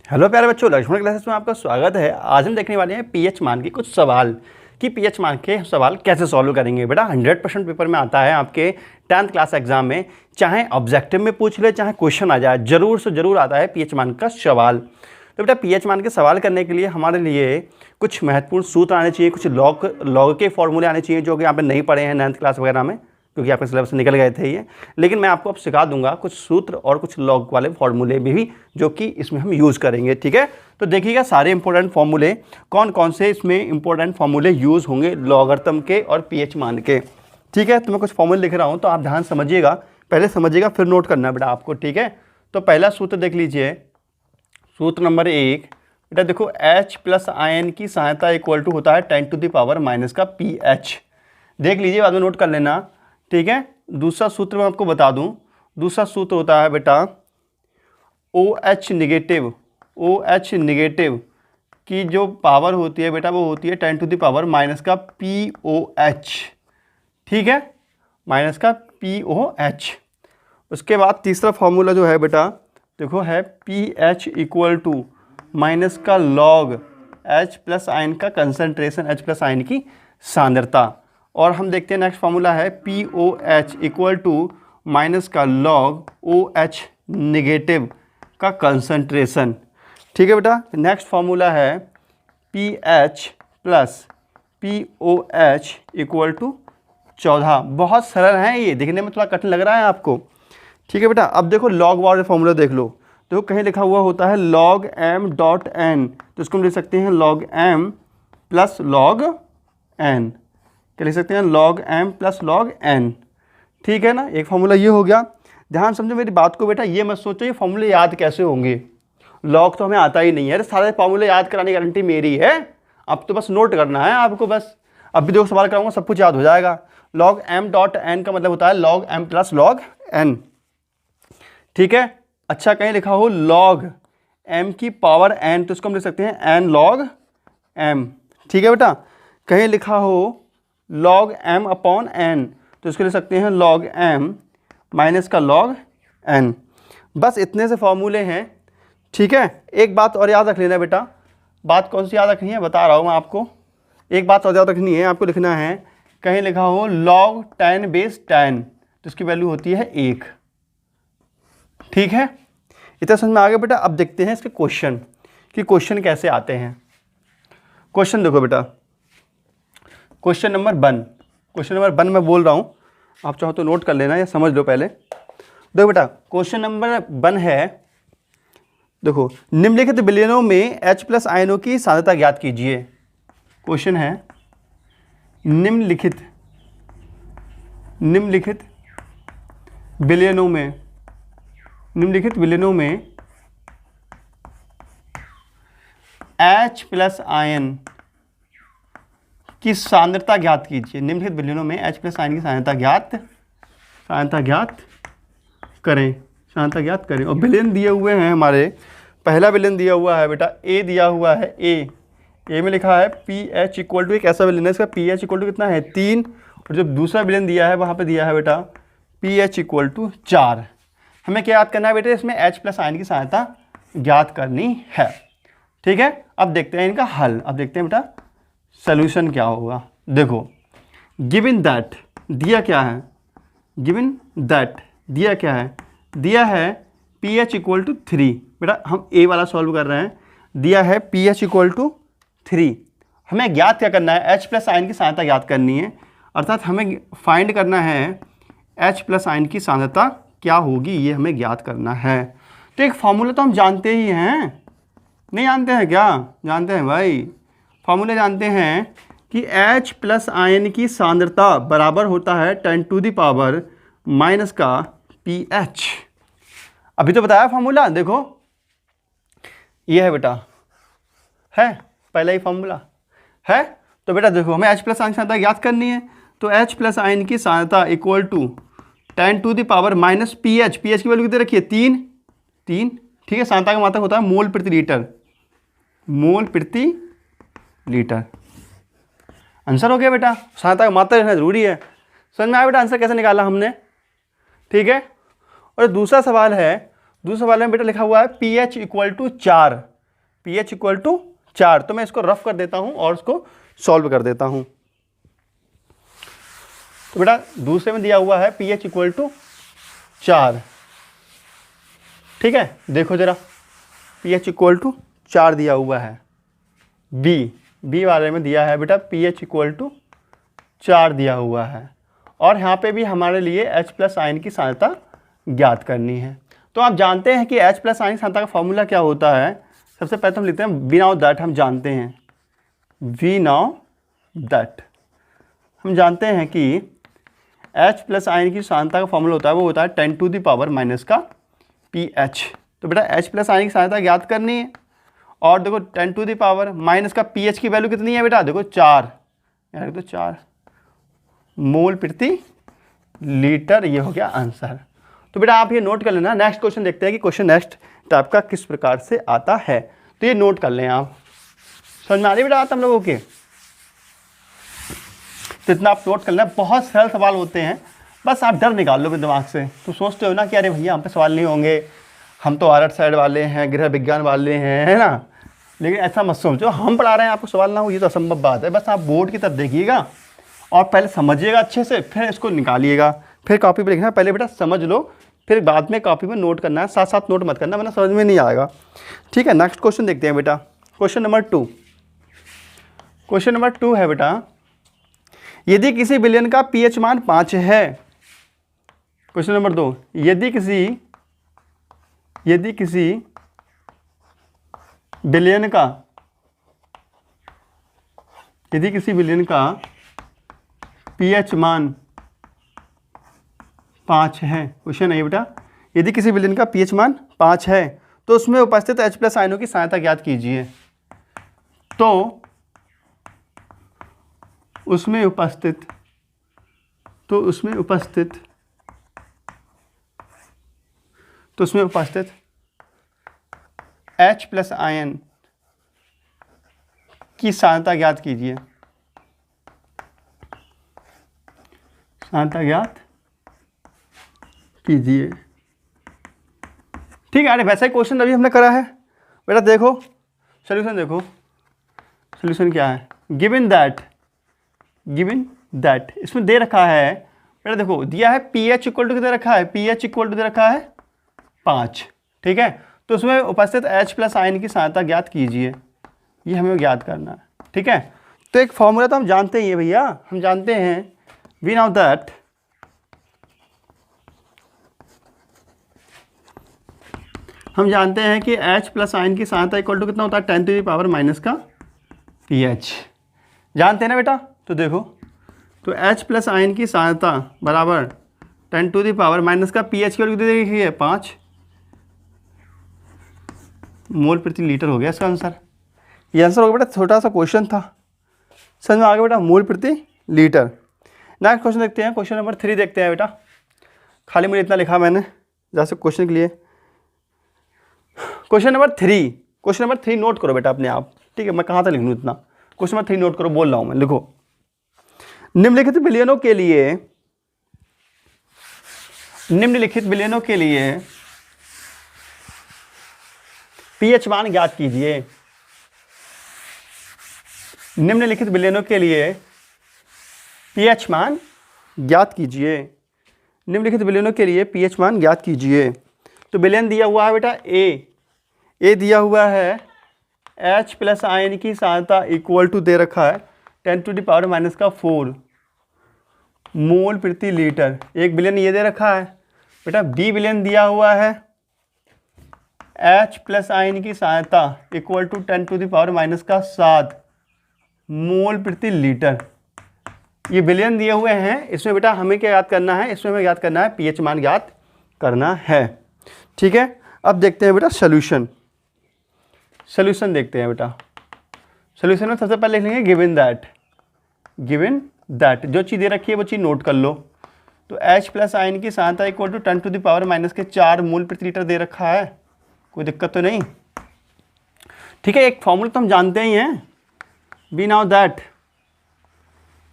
Hello प्यारे बच्चों, Lakshman classes में आपका स्वागत है। आज हम देखने वाले हैं पीएच मान के कुछ सवाल कि पीएच मान के सवाल कैसे सॉल्व करेंगे। बेटा 100% पेपर में आता है आपके 10th क्लास एग्जाम में, चाहे ऑब्जेक्टिव में पूछ ले चाहे क्वेश्चन आ जाए, जरूर से जरूर आता है पीएच मान का सवाल। तो बेटा पीएच मान के सवाल करने के लिए हमारे लिए कुछ महत्वपूर्ण सूत्र आने चाहिए, कुछ लॉग के फॉर्मूले आने चाहिए जो कि यहाँ पे नहीं पढ़े हैं 9th क्लास वगैरह में, क्योंकि आपके सिलेबस से निकल गए थे ये। लेकिन मैं आपको अब सिखा दूंगा कुछ सूत्र और कुछ लॉग वाले फॉर्मूले भी जो कि इसमें हम यूज़ करेंगे। ठीक है, तो देखिएगा सारे इंपॉर्टेंट फॉर्मूले कौन कौन से इसमें इंपॉर्टेंट फॉर्मूले यूज़ होंगे लॉगरिथम के और पीएच मान के। ठीक है, तो मैं कुछ फॉर्मूले लिख रहा हूँ, तो आप ध्यान समझिएगा, पहले समझिएगा फिर नोट करना बेटा आपको। ठीक है, तो पहला सूत्र देख लीजिए, सूत्र नंबर 1 बेटा देखो, H प्लस आयन की सहायता इक्वल टू होता है 10⁻⁻ का pH। देख लीजिए, बाद में नोट कर लेना। ठीक है, दूसरा सूत्र मैं आपको बता दूं, दूसरा सूत्र होता है बेटा OH निगेटिव की जो पावर होती है बेटा वो होती है 10⁻⁻ का POH। ठीक है, माइनस का POH। उसके बाद तीसरा फॉर्मूला जो है बेटा देखो है pH इक्वल टू माइनस का लॉग H प्लस आयन का कंसंट्रेशन, H प्लस आयन की सांद्रता। और हम देखते हैं नेक्स्ट फार्मूला है POH इक्वल टू माइनस का लॉग OH निगेटिव का कंसंट्रेशन। ठीक है बेटा, नेक्स्ट फार्मूला है pH plus POH equal to 14। बहुत सरल है ये, देखने में थोड़ा कठिन लग रहा है आपको। ठीक है बेटा, अब देखो लॉग वाले फॉर्मूला देख लो, देखो कहीं लिखा हुआ होता है log m डॉट n, तो इसको हम लिख सकते हैं log m plus log n। क्या लिख सकते हैं? log m plus log n। ठीक है ना, एक फार्मूला ये हो गया। ध्यान समझो मेरी बात को बेटा, ये मत सोचो ये फार्मूले याद कैसे होंगे, लॉग तो हमें आता ही नहीं है। अरे सारे फार्मूले याद कराने की गारंटी मेरी है, अब तो बस नोट करना है आपको बस। अब भी देखो सवाल कराऊंगा सब कुछ याद हो जाएगा। log m डॉट n का मतलब होता है log m plus log n। ठीक है, अच्छा कहीं लिखा हो log m की पावर n, तो इसको हम लिख सकते हैं n log m। ठीक है बेटा, कहीं लिखा हो log m अपॉन n, तो इसको लिख सकते हैं log m माइनस का log n। बस इतने से फॉर्मूले हैं। ठीक है, एक बात और याद रख लेना बेटा। बात कौन सी याद रखनी है बता रहा हूँ मैं आपको। एक बात और याद रखनी है, आपको लिखना है कहीं लिखा हो log 10 बेस 10, तो इसकी वैल्यू होती है 1। ठीक है, इतना समझ में आ गया बेटा। अब देखते हैं इसके क्वेश्चन कि क्वेश्चन कैसे आते हैं। क्वेश्चन देखो बेटा, क्वेश्चन नंबर 1, क्वेश्चन नंबर 1 मैं बोल रहा हूँ, आप चाहो तो नोट कर लेना या समझ लो पहले। देखो बेटा क्वेश्चन नंबर 1 है, देखो निम्नलिखित विलयनों में H प्लस आयनों की सांद्रता ज्ञात कीजिए। क्वेश्चन है निम्नलिखित विलयनों में H प्लस आयन की सांद्रता ज्ञात कीजिए। निम्नलिखित विलयनों में H प्लस आयन की सांद्रता ज्ञात करें। और विलयन दिए हुए हैं हमारे, पहला विलयन दिया हुआ है बेटा A, दिया हुआ है A में लिखा है pH इक्वल टू, एक ऐसा विलयन है इसका pH इक्वल टू कितना है 3, और जब दूसरा विलयन दिया है वहाँ पे दिया है बेटा pH इक्वल टू 4। हमें क्या याद करना है बेटा, इसमें H प्लस आयन की सांद्रता ज्ञात करनी है। ठीक है, अब देखते हैं इनका हल। अब देखते हैं बेटा सॉल्यूशन क्या होगा। देखो गिवन दैट दिया क्या है, दिया है pH इक्वल टू 3। बेटा हम A वाला सॉल्व कर रहे हैं, दिया है pH इक्वल टू 3। हमें ज्ञात क्या करना है, H प्लस आयन की सांद्रता ज्ञात करनी है, अर्थात हमें फाइंड करना है H प्लस आयन की सांद्रता क्या होगी, ये हमें ज्ञात करना है। तो एक फार्मूला तो हम जानते ही हैं, नहीं जानते हैं क्या? जानते हैं भाई, फार्मूले जानते हैं कि H प्लस आयन की सांद्रता बराबर होता है 10⁻⁻ का pH। अभी तो बताया फार्मूला, देखो ये है बेटा, है पहला ही फार्मूला है। तो बेटा देखो हमें H प्लस आयन की सांद्रता ज्ञात करनी है, तो H प्लस आयन की सांद्रता इक्वल टू 10⁻⁻ pH। pH की वैल्यू कितनी रखिए 3। ठीक है, सांद्रता का मात्रक होता है मोल प्रति लीटर। आंसर हो गया बेटा, सांद्रता का मात्रक रहना जरूरी है। समझ में आया बेटा आंसर कैसे निकाला हमने? ठीक है, और दूसरा सवाल में बेटा लिखा हुआ है pH equal to 4। pH equal to 4। तो मैं इसको रफ कर देता हूँ और इसको सॉल्व कर देता हूँ। तो बेटा दूसरे में दिया हुआ है pH इक्वल टू 4, ठीक है। देखो जरा pH इक्वल टू 4 दिया हुआ है। बी वाले में दिया है बेटा pH इक्वल टू 4 दिया हुआ है, और यहाँ पे भी हमारे लिए H प्लस आयन की सांद्रता ज्ञात करनी है। तो आप जानते हैं कि H प्लस आयन सांद्रता का फॉर्मूला क्या होता है। सबसे पहले तो हम लिखते हैं वी नाउ दैट, हम जानते हैं वी नाउ दैट, हम जानते हैं कि H प्लस आयन की सांद्रता का फॉर्मूला होता है, वो होता है 10 टू द पावर माइनस का pH। तो बेटा H प्लस आयन की सांद्रता ज्ञात करनी है, और देखो 10 टू द पावर माइनस का pH की वैल्यू कितनी है बेटा, देखो 4, यार तो 4 मोल प्रति लीटर, ये हो गया आंसर। तो बेटा आप ये नोट कर लेना। नेक्स्ट क्वेश्चन देखते हैं कि क्वेश्चन नेक्स्ट टाइप का किस प्रकार से आता है, तो ये नोट कर लें आप। समझ में आ रही बेटा आता हम लोगों के, तो इतना आप नोट कर लें। बहुत सरल सवाल होते हैं, बस आप डर निकाल लो अपने दिमाग से। तो सोचते हो ना कि अरे भैया हम पे सवाल नहीं होंगे, हम तो आर्ट साइड वाले हैं, गृह विज्ञान वाले हैं, है ना। लेकिन ऐसा मत सोचो हम पढ़ा रहे हैं आपको सवाल ना हो, ये तो असंभव बात है। बस आप बोर्ड की तरफ देखिएगा और पहले समझिएगा अच्छे से, फिर इसको निकालिएगा, फिर कॉपी पे लिखना। पहले बेटा समझ लो, फिर बाद में कॉपी में नोट करना है, साथ साथ नोट मत करना वरना समझ में नहीं आएगा, ठीक है। नेक्स्ट क्वेश्चन देखते हैं बेटा, क्वेश्चन नंबर 2। क्वेश्चन नंबर 2 है बेटा, यदि किसी विलयन का pH मान 5 है। क्वेश्चन नंबर 2, यदि किसी विलयन का pH मान 5 है। क्वेश्चन है बेटा, यदि किसी विलयन का pH मान 5 है तो उसमें उपस्थित H प्लस आयनों की सांद्रता ज्ञात कीजिए। तो उसमें उपस्थित H प्लस आयन की सांद्रता ज्ञात कीजिए। ठीक है। अरे वैसा ही क्वेश्चन अभी हमने करा है बेटा। देखो सॉल्यूशन, देखो सॉल्यूशन क्या है। गिवन दैट इसमें दे रखा है बेटा, देखो दिया है pH इक्वल टू कितना रखा है, pH इक्वल टू दे रखा है 5, ठीक है। तो उसमें उपस्थित H प्लस आयन की सांद्रता ज्ञात कीजिए, ये हमें ज्ञात करना है, ठीक है। तो एक फॉर्मूला तो हम जानते ही है भैया, हम जानते हैं वी नाउ दैट हम जानते हैं कि H प्लस आयन की सांद्रता इक्वल टू कितना होता है 10 टू द पावर माइनस का pH, जानते हैं ना बेटा। तो देखो तो H प्लस आयन की सांद्रता बराबर 10 टू द पावर माइनस का pH की वैल्यू देखिए है 5 मोल प्रति लीटर हो गया इसका आंसर। ये आंसर होगा बेटा, छोटा सा क्वेश्चन था, समझ में आ गया बेटा, मोल प्रति लीटर। नेक्स्ट क्वेश्चन देखते हैं, क्वेश्चन नंबर 3 देखते हैं बेटा। खाली मुझे इतना लिखा मैंने जैसे क्वेश्चन के लिए। क्वेश्चन नंबर 3 नोट करो बेटा अपने आप, ठीक है। मैं कहाँ तक लिख लूँ इतना। क्वेश्चन नंबर 3 नोट करो, बोल रहा हूँ मैं, लिखो। निम्नलिखित विलयनों के लिए pH मान ज्ञात कीजिए। निम्नलिखित विलयनों के लिए pH मान ज्ञात कीजिए। तो विलयन दिया हुआ है बेटा A दिया हुआ है H प्लस आयन की सांद्रता इक्वल टू दे रखा है 10 टू द पावर माइनस का 4 मोल प्रति लीटर। एक विलयन ये दे रखा है बेटा। B विलयन दिया हुआ है H प्लस आयन की सांद्रता equal to 10 to the power minus का 7 मोल प्रति लीटर। ये विलयन दिए हुए हैं, इसमें बेटा हमें क्या याद करना है, इसमें हमें याद करना है pH मान ज्ञात करना है, ठीक है। अब देखते हैं बेटा सॉल्यूशन देखते हैं बेटा। सॉल्यूशन में सबसे पहले लिख लेंगे गिवन दैट जो चीज़ दे रखी है वो चीज़ नोट कर लो। तो H प्लस आयन की सांद्रता equal to 10 to the power minus के 4 मोल प्रति लीटर दे रखा है, कोई दिक्कत तो नहीं, ठीक है। एक फॉर्मूला तो हम जानते ही हैं, वी नाउ दैट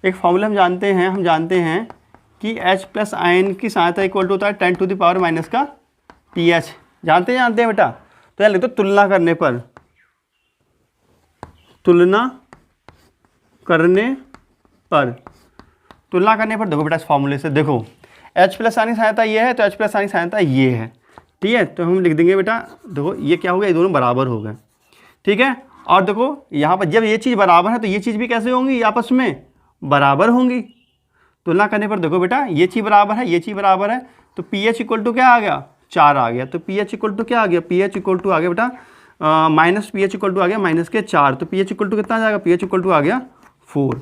एक फॉर्मूला हम जानते हैं कि H प्लस आयन की सांद्रता इक्वल टू होता है 10 टू द पावर माइनस का pH, जानते हैं बेटा। तो यार लिख दो तुलना करने पर तुलना करने पर देखो बेटा इस फॉर्मूले से देखो H प्लस आने की सहायता ये है तो H प्लस आने की सहायता ये है, ठीक है। तो हम लिख देंगे बेटा, देखो ये क्या हो गया, ये दोनों बराबर हो गए, ठीक है। और देखो यहाँ पर जब ये चीज़ बराबर है तो ये चीज़ भी कैसे होंगी, आपस में बराबर होंगी। तुलना करने पर देखो बेटा ये चीज़ बराबर है, ये चीज़ बराबर है, तो पी एच इक्वल टू क्या आ गया, 4 आ गया। तो पी एच इक्वल टू क्या आ गया, पी एच इक्वल टू आ गया बेटा minus P H equal to आ गया -4। तो पी एच इक्वल टू कितना आ जाएगा, पी एच इक्वल टू आ गया 4।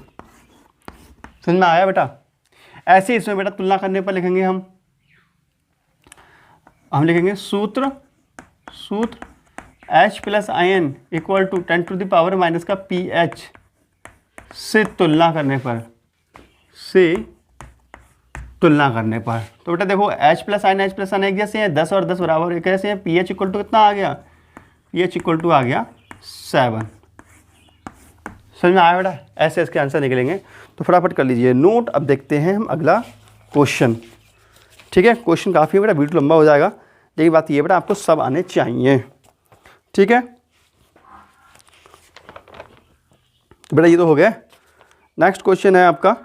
समझ में आया बेटा। ऐसे इसमें बेटा तुलना करने पर लिखेंगे हम लिखेंगे सूत्र H plus ion equal to 10 to the power minus का पी एच से तुलना करने पर तो बेटा देखो H प्लस आयन एक जैसे हैं, 10 और 10 बराबर एक जैसे हैं। पी एच इक्वल टू कितना आ गया, पी एच इक्वल टू आ गया 7। समझ में आया बेटा। ऐसे इसके आंसर निकलेंगे, तो फटाफट कर लीजिए नोट। अब देखते हैं हम अगला क्वेश्चन, ठीक है। क्वेश्चन काफ़ी है बेटा, वीडियो लंबा हो जाएगा, यही बात ये बेटा आपको सब आने चाहिए, ठीक है। बेटा ये तो हो गया। नेक्स्ट क्वेश्चन है आपका,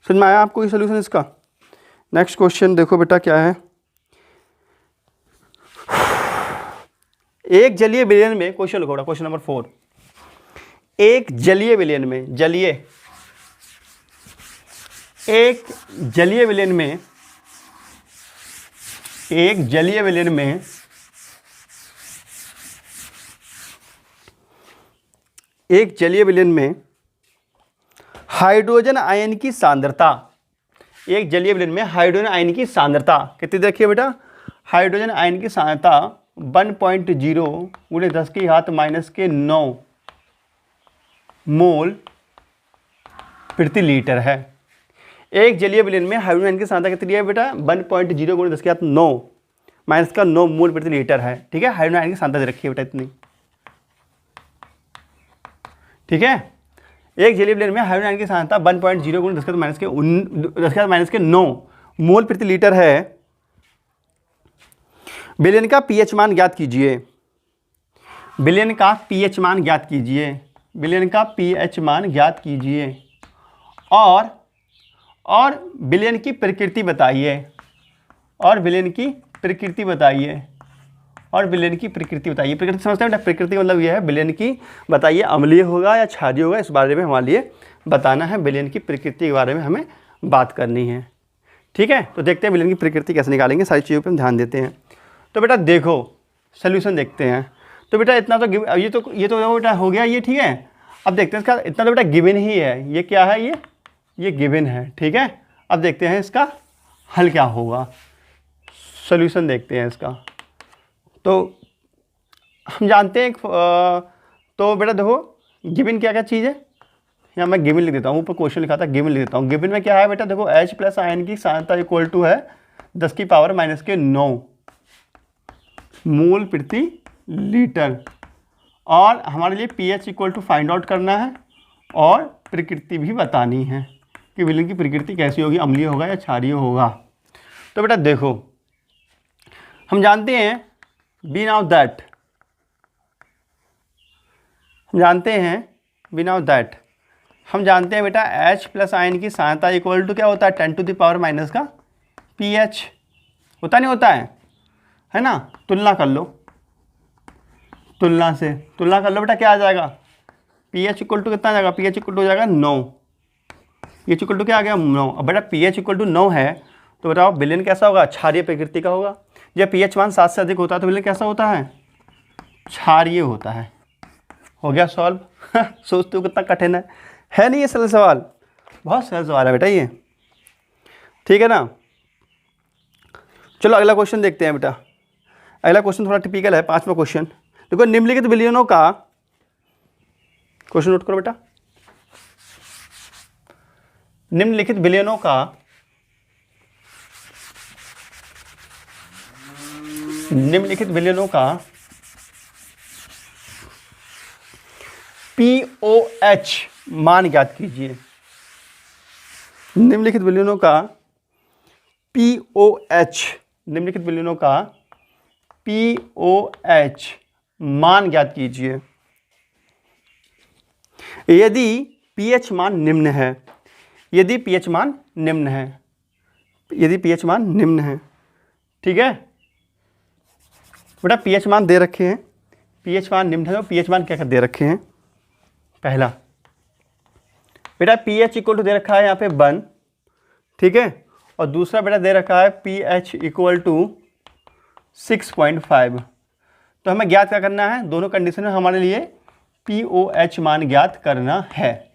समझ में आया आपको ये सोल्यूशन इसका। नेक्स्ट क्वेश्चन देखो बेटा क्या है, एक जलीय विलयन में, क्वेश्चन लिखो क्वेश्चन नंबर 4। एक जलीय विलयन में एक जलीय विलयन में हाइड्रोजन आयन की सांद्रता, एक जलीय विलयन में हाइड्रोजन आयन की सांद्रता कितनी देखिए बेटा, हाइड्रोजन आयन की सांद्रता 1.0 × 10⁻⁻⁹ मोल प्रति लीटर है। एक जलीय विलयन में हाइड्रोजन आयन की सांद्रता कितनी है बेटा, 1.0 × 10⁻⁹ मोल प्रति लीटर है, ठीक है। हाइड्रोजन आयन की सांद्रता दे रखी है बेटा इतनी, ठीक है। एक जलीय विलयन में हाइड्रोजन आयन की सांद्रता 1.0 × 10⁻⁹ मोल प्रति लीटर है। विलयन का पीएच मान ज्ञात कीजिए, विलयन का पीएच मान ज्ञात कीजिए, विलयन का पीएच मान ज्ञात कीजिए और विलयन की प्रकृति बताइए, विलयन की प्रकृति प्रकृति समझते हैं बेटा। प्रकृति मतलब यह है विलयन की बताइए, अम्लीय होगा या क्षारीय होगा, इस बारे में हमारे लिए बताना है। विलयन की प्रकृति के बारे में हमें बात करनी है, ठीक है। तो देखते हैं विलयन की प्रकृति कैसे निकालेंगे, सारी चीज़ों पर हम ध्यान देते हैं। तो बेटा देखो सोल्यूशन देखते हैं। तो बेटा इतना तो ये तो बेटा हो गया ये, ठीक है। अब देखते हैं इसका, इतना तो बेटा गिवन ही है, ये क्या है, ये गिवन है, ठीक है। अब देखते हैं इसका हल क्या होगा, सोल्यूशन देखते हैं इसका। तो हम जानते हैं तो बेटा देखो गिवन क्या क्या चीज़ है, यहाँ मैं गिवन लिख देता हूँ, ऊपर क्वेश्चन लिखा था गिवन लिख देता हूँ। गिवन में क्या है बेटा, देखो H प्लस आयन की सांद्रता इक्वल टू है 10⁻⁹ मोल प्रति लीटर, और हमारे लिए pH equal to find out करना है और प्रकृति भी बतानी है कि विलयन की प्रकृति कैसी होगी, अम्लीय होगा या क्षारीय होगा। तो बेटा देखो हम जानते हैं बिना दैट हम जानते हैं बेटा H प्लस आयन की सांद्रता इक्वल टू क्या होता है, 10 टू द पावर माइनस का pH होता नहीं होता है ना। तुलना कर लो, तुलना कर लो बेटा, क्या आ जाएगा, pH इक्वल टू कितना आ जाएगा, pH इक्वल टू हो जाएगा 9, pH इक्वल टू क्या आ गया 9। अब बेटा pH इक्वल टू 9 है तो बताओ विलयन कैसा होगा, क्षारीय प्रकृति का होगा। जब pH मान 7 से अधिक होता है तो विलयन कैसा होता है, क्षारीय होता है। हो गया सॉल्व। सोचते हो कितना कठिन है नहीं ये सरल सवाल, बहुत सरल सवाल है बेटा ये, ठीक है ना। चलो अगला क्वेश्चन देखते हैं बेटा। अगला क्वेश्चन थोड़ा टिपिकल है, 5वां क्वेश्चन। देखो निम्नलिखित विलयनों का, क्वेश्चन नोट करो बेटा, निम्नलिखित विलयनों का POH मान ज्ञात कीजिए। निम्नलिखित विलयनों का POH मान ज्ञात कीजिए। यदि pH मान निम्न है, यदि pH मान निम्न है, यदि pH मान निम्न है, ठीक है बेटा, pH मान दे रखे हैं, pH मान निम्न है तो pH मान क्या कर दे रखे हैं। पहला बेटा pH इक्वल टू दे रखा है यहाँ पे 1, ठीक है, और दूसरा बेटा दे रखा है pH इक्वल टू 6.5। तो हमें ज्ञात क्या करना है, दोनों कंडीशन में हमारे लिए POH मान ज्ञात करना है,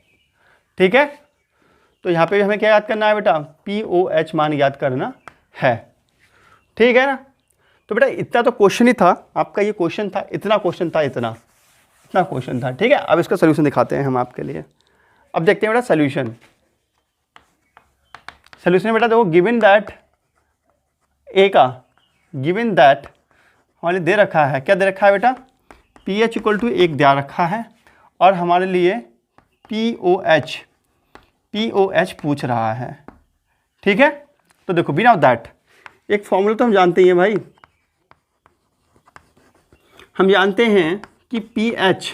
ठीक है। तो यहाँ पे भी हमें क्या याद करना है बेटा, POH मान ज्ञात करना है, ठीक है ना। तो बेटा इतना तो क्वेश्चन ही था आपका, ये क्वेश्चन था, इतना क्वेश्चन था, इतना क्वेश्चन था, ठीक है। अब इसका सोल्यूशन दिखाते हैं हम आपके लिए। अब देखते हैं बेटा सोल्यूशन। सोल्यूशन बेटा देखो, गिवन दैट ए का, गिवन दैट हमारे दे रखा है, क्या दे रखा है बेटा, pH इक्वल टू 1 दे रखा है, और हमारे लिए POH पूछ रहा है, ठीक है। तो देखो बिना दैट एक फॉर्मूला तो हम जानते ही हैं भाई, हम जानते हैं कि pH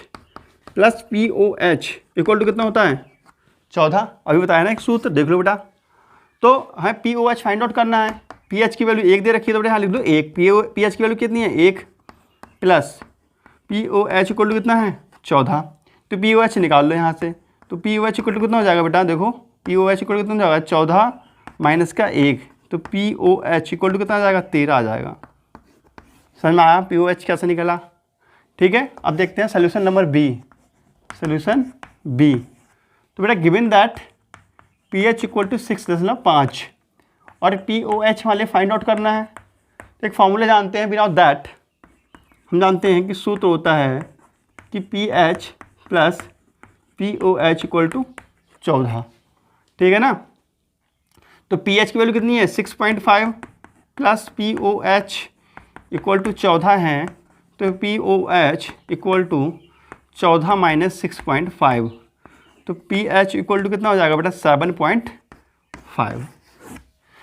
plus POH equal to कितना होता है, 14। अभी बताया ना एक सूत्र, देख लो बेटा। तो हमें POH फाइंड आउट करना है, pH की वैल्यू 1 दे रखी है, तो बेटा यहाँ लिख दो 1, pH की वैल्यू कितनी है 1, प्लस POH इक्वल टू कितना है 14। तो POH निकाल लो यहाँ से, तो POH इक्वल टू कितना हो जाएगा बेटा, देखो POH इक्वल टू कितना हो जाएगा 14 माइनस का 1, तो POH इक्वल टू कितना आ जाएगा 13 आ जाएगा। समझ में आया POH कैसे निकला, ठीक है। अब देखते हैं solution number B, solution B. तो बेटा given that pH equal to 6.5 और POH वाले फाइंड आउट करना है। तो एक फॉर्मूला जानते हैं, बिना दैट हम जानते हैं कि सूत्र होता है कि pH plus POH equal to 14, ठीक है ना। तो pH की वैल्यू कितनी है 6.5 प्लस POH इक्वल टू 14 है, तो POH इक्वल टू 14 माइनस 6.5, तो pH इक्वल टू कितना हो जाएगा बेटा 7.5।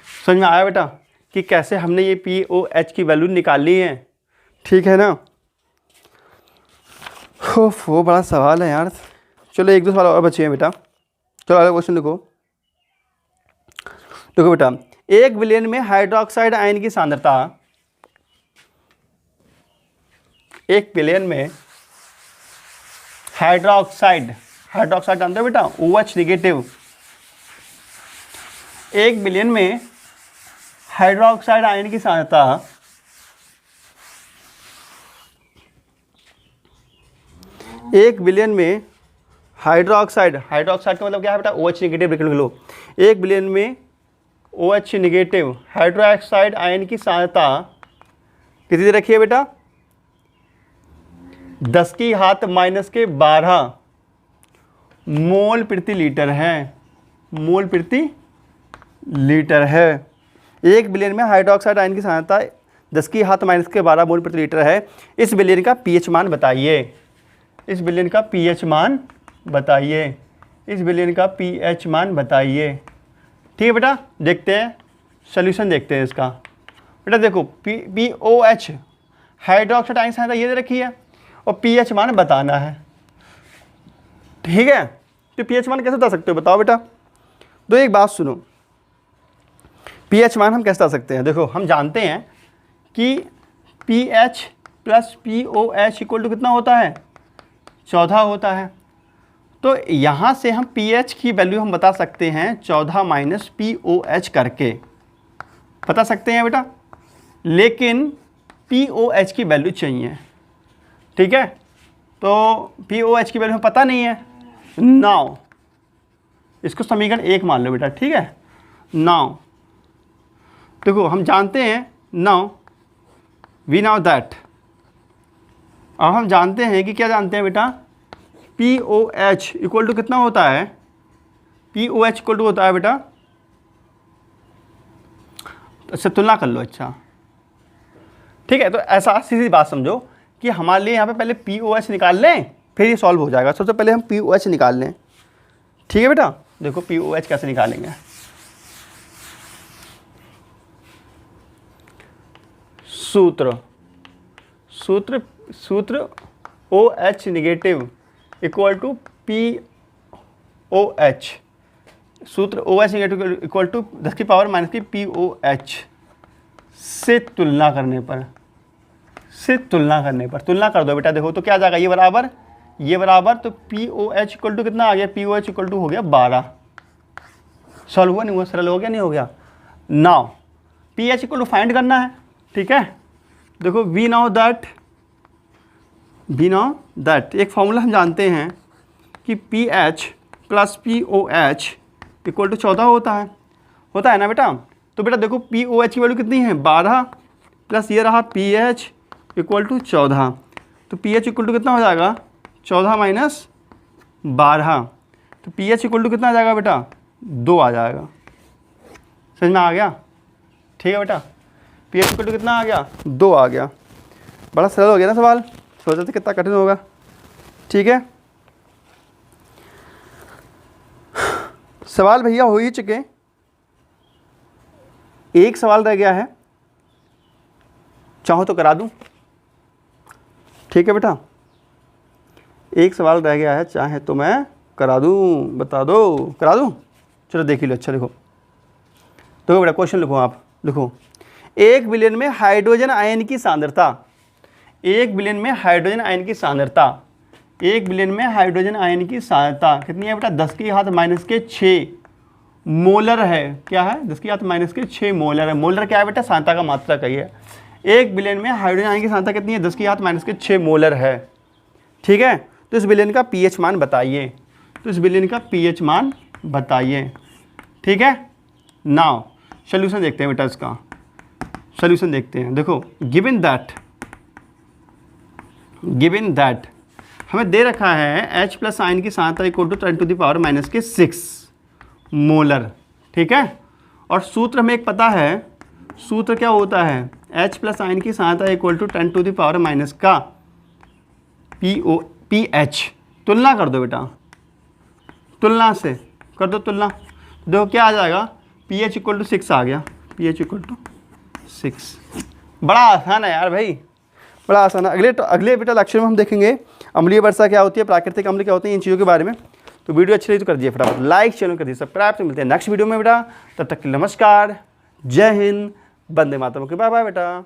समझ में आया बेटा कि कैसे हमने ये POH की वैल्यू निकाली है, ठीक है ना। वो बड़ा सवाल है यार। चलो एक दो सवाल और बचे हैं बेटा। चलो अगला क्वेश्चन देखो। देखो बेटा, 1 बिलियन में हाइड्रोक्साइड आयन की सांद्रता, 1 बिलियन में हाइड्रोक्साइड जानते हो बेटा OH निगेटिव, 1 बिलियन में हाइड्रोक्साइड आयन की सांद्रता 1 बिलियन में हाइड्रोक्साइड का मतलब क्या है बेटा OH निगेटिव लिख लो। 1 बिलियन में OH निगेटिव हाइड्रोक्साइड आयन की सांद्रता कितनी रखी है बेटा 10⁻⁻12 मोल प्रति लीटर है, मोल प्रति लीटर है। 1 बिलियन में हाइड्रोक्साइड आयन की सांद्रता 10⁻⁻12 मोल प्रति लीटर है। इस बिलियन का pH मान बताइए, इस बिलियन का pH मान बताइए, इस बिलियन का pH मान बताइए, ठीक है बेटा। देखते हैं सोल्यूशन, देखते हैं इसका। बेटा देखो POH हाइड्रोक्साइड आयन की सांद्रता ये दे रखी है और pH मान बताना है, ठीक है। तो pH मान कैसे बता सकते हो बताओ बेटा। तो एक बात सुनो, pH मान हम कैसे बता सकते हैं। देखो हम जानते हैं कि pH plus POH equal to कितना होता है 14 होता है। तो यहाँ से हम pH की वैल्यू हम बता सकते हैं 14 माइनस POH करके बता सकते हैं बेटा, लेकिन POH की वैल्यू चाहिए, ठीक है। तो POH की वैल्यू हमें पता नहीं है। नाउ इसको समीकरण 1 मान लो बेटा, ठीक है। नाउ देखो हम जानते हैं, नाउ वी नाउ दैट, अब हम जानते हैं कि क्या जानते हैं बेटा POH इक्वल टू कितना होता है, POH इक्वल टू होता है बेटा, अच्छा तुलना कर लो, अच्छा ठीक है। तो ऐसा सीधी बात समझो कि हमारे लिए यहाँ पे पहले POH निकाल लें फिर ये सॉल्व हो जाएगा। सबसे पहले हम POH निकाल लें, ठीक है बेटा। देखो POH कैसे निकालेंगे। सूत्र OH negative equal to POH, सूत्र OH इक्वल टू 10 की पावर माइनस की POH से तुलना करने पर, तुलना कर दो बेटा। देखो तो क्या आ जाएगा, ये बराबर तो POH इक्वल टू कितना आ गया, POH इक्वल टू हो गया 12। सॉल्व हुआ नहीं हुआ, सरल हो गया नहीं हो गया। Now PH equal to find करना है, ठीक है। देखो वी नाउ दैट एक फॉर्मूला हम जानते हैं कि PH plus POH equal to 14 होता है ना बेटा। तो बेटा देखो POH की वैल्यू कितनी है 12 प्लस ये रहा PH इक्वल टू 14। तो PH इक्वल टू कितना हो जाएगा 14 माइनस 12। तो PH इक्वल टू कितना आ जाएगा बेटा 2 आ जाएगा। समझ में आ गया, ठीक है बेटा। PH इक्वल टू कितना आ गया 2 आ गया। बड़ा सरल हो गया ना सवाल, सोचा था कितना कठिन होगा, ठीक है। सवाल भैया हो ही चुके, एक सवाल रह गया है, चाहो तो करा दूं, ठीक है बेटा। एक सवाल रह गया है, चाहे तो मैं करा दूं, बता दो करा दूं। चलो देख ही लो। अच्छा देखो बेटा क्वेश्चन लिखो, आप लिखो 1 बिलियन में हाइड्रोजन आयन की सांद्रता, 1 बिलियन में हाइड्रोजन आयन की सांद्रता, 1 बिलियन में हाइड्रोजन आयन की सांद्रता कितनी है बेटा 10 की घात माइनस के 6 मोलर है। क्या है 10 की घात माइनस के 6 मोलर है। मोलर क्या है बेटा सांद्रता का मात्रा कही है। 1 बिलियन में हाइड्रोजन आयन की सांद्रता कितनी है 10 की घात माइनस के 6 मोलर है, ठीक है। तो इस बिलियन का पीएच मान बताइए, ठीक है। नाउ सोल्यूशन देखते हैं बेटा, इसका सोल्यूशन देखते हैं। देखो गिवन दैट हमें दे रखा है H प्लस आयन की सांद्रता equal to 10 to the power minus के 6 मोलर, ठीक है। और सूत्र हमें एक पता है, सूत्र क्या होता है H प्लस आयन की सांद्रता equal to 10 to the power minus का PH। तुलना कर दो बेटा, तुलना से कर दो तुलना। देखो क्या आ जाएगा PH इक्वल टू 6 आ गया, PH इक्वल टू 6। बड़ा आसान है यार भाई, बड़ा आसान है। अगले बेटा लेक्चर में हम देखेंगे अम्लीय वर्षा क्या होती है, प्राकृतिक अम्ल क्या होते हैं, इन चीज़ों के बारे में। तो वीडियो अच्छी लगी तो कर दिए फटाफट लाइक, चैनल कर दिए सब्सक्राइब। तो मिलते हैं नेक्स्ट वीडियो में बेटा, तब तक के नमस्कार, जय हिंद, वंदे मातरम। बाय बाय बेटा।